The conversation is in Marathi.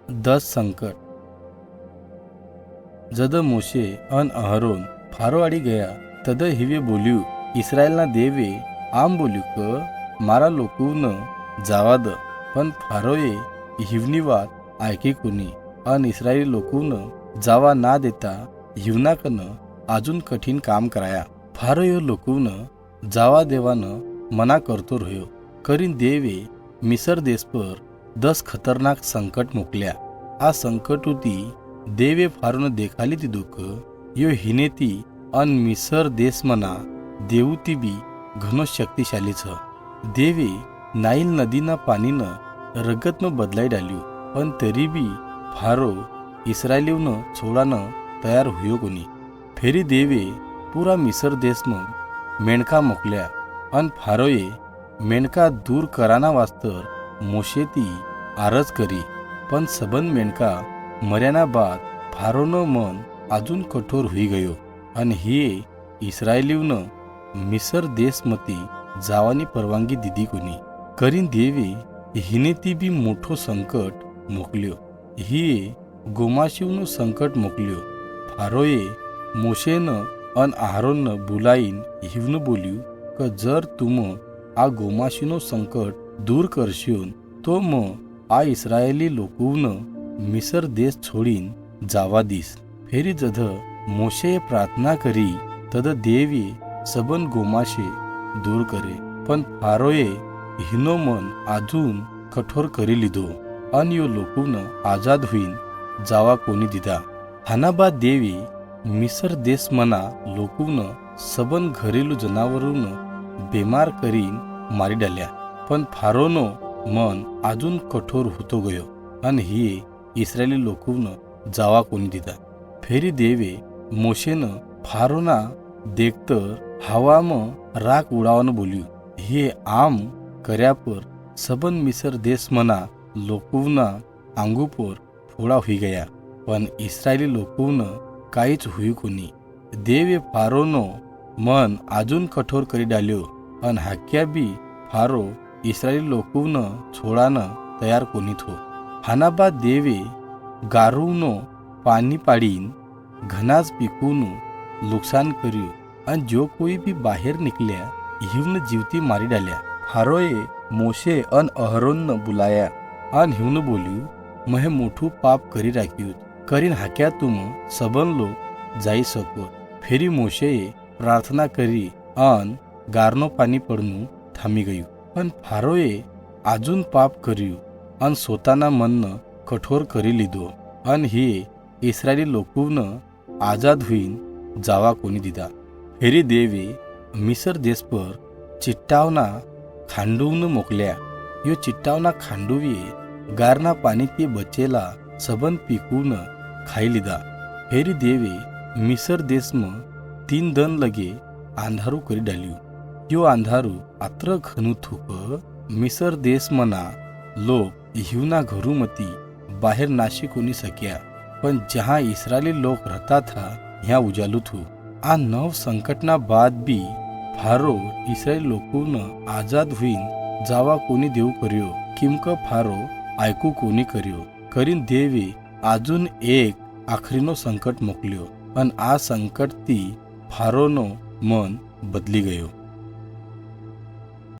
10 संकट। जद मोशे अन अहरोन फारो आड़ी गया तद हिवे बोल्यू इस्राएलना देवे आम बोल्यू क मारा लोकून जावा द, पण फारोए हिवनी वात ऐकी कोणी अन इस्राएली लोकून जावा ना देता हिवनाकन अजून कठीण काम कराया। फारोयो लोकून जावा देवान मना करतो रह्यो, करीन देवे मिसर देश पर 10 खतरनाक संकट मोकल्या। आ संकट होती देवे फारोन देखाली ती दुःख यो हिनेती अन मिसर देश मना देवती बी घनो शक्तिशाली छ। देवे नाईल नदीना पाणीनं रगतनं बदलाई डाल्यू, पण तरी बी फारो इस्रायलीवनं छोडानं तयार हुयो कोणी। फेरी देवे पूरा मिसर देशनं मेंढका मोकल्या अन फारोए मेंढका दूर कराना वास्तर मोशेती आरज करी, पण सबंध मेंढका मर्याना बाद फारोनं मन अजून कठोर हुई गयो अन हिये इस्रायलीवनं मिसर देशमती जावानी परवानगी दिदी कोणी। करीन देवे हिने ती बी मोठो संकट मोकल्यो, हिये गोमाशीवनं संकट मोकल्यो। फारोए मोशेनं अन आहारोनं बुलाईन हिवनं बोल्यू क जर तुम आ गोमाशीनो संकट दूर करशियोन तो मग आ इस्रायली लोकून मिसर देश छोडीन जावा दिस। फेरी जध मोशे प्रार्थना करी तद देवी सबन गोमाशे दूर करे, पण फारोए हिनो मन अजून कठोर करी लिधो अन यो लोकून आजाद होईन जावा कोणी दिदा। हानाबा देवी मिसर देश मना लोकून सबन घरेलू जनावरून बेमार करीन मारी डाल्या, पण फारोनो मन अजून कठोर होतो गयो अन हिये इस्रायली लोकून जावा कोणी दिदा। फेरी देवे मोशेनं फारोना देखतर हवाम राख उडावानं बोल्यू, हे आम कर्यापर सबन मिसर देश मना लोकूना आंगूपर फोडा हुई गया, पण इस्रायली लोकून काहीच हुई कोणी। देवे फारोनो मन अजून कठोर करी डाल्यो अन हाक्या बी फारो इस्रायली लोकून छोडानं तयार कोणीत हो। हानाबा देवे गारूनो पाणी पाडीन घनाज पिकून नुकसान कर्यू अन जो कोई भी बाहेर निकल्या हिवन जीवती मारी डाल्या। फारोए मोशे अन अहरोन बुलाया अन हिवन बोल्यू महे मोठू पाप करी राख्यू, करीन हाक्या तुम सबन लोक जाई सको। फेरी मोशे प्रार्थना करी अन गारनो पाणी पडनू थांबी गयू, पण फारोए अजून पाप कर्यू अन स्वताना मन कठोर करी लिधो अन हे इस्रायली लोकून आजाद होईन जावा कोणी दिदा। फेरी देवे मिसर देश पर चिट्टावना खांडून मोकल्या, यो चिट्टावना खांडूविये गारना पाणी ते बचेला सबन पिकून खाई लिदा। फेरी देवे मिसर देशम 3 दन लगे अंधारू करी डाल्यू, यो अंधारू अत्र घनू थूक मिसर देश मना लोक हिवना घरूमती बाहेर नाशी कोणी सक्या, पण जहाँ इस्रायली लोग रहता था यहाँ उजालू थू। आ 9 संकटना बाद बी फारो इस्रायल लोकून आजाद होईन जावा कोणी देऊ कर्यो, किमक फारो ऐकू कोणी कर्यो। करीन देवे अजून एक आखरीनो संकट मोकल्यो अन आ संकट ती फारोनो मन बदली गयो।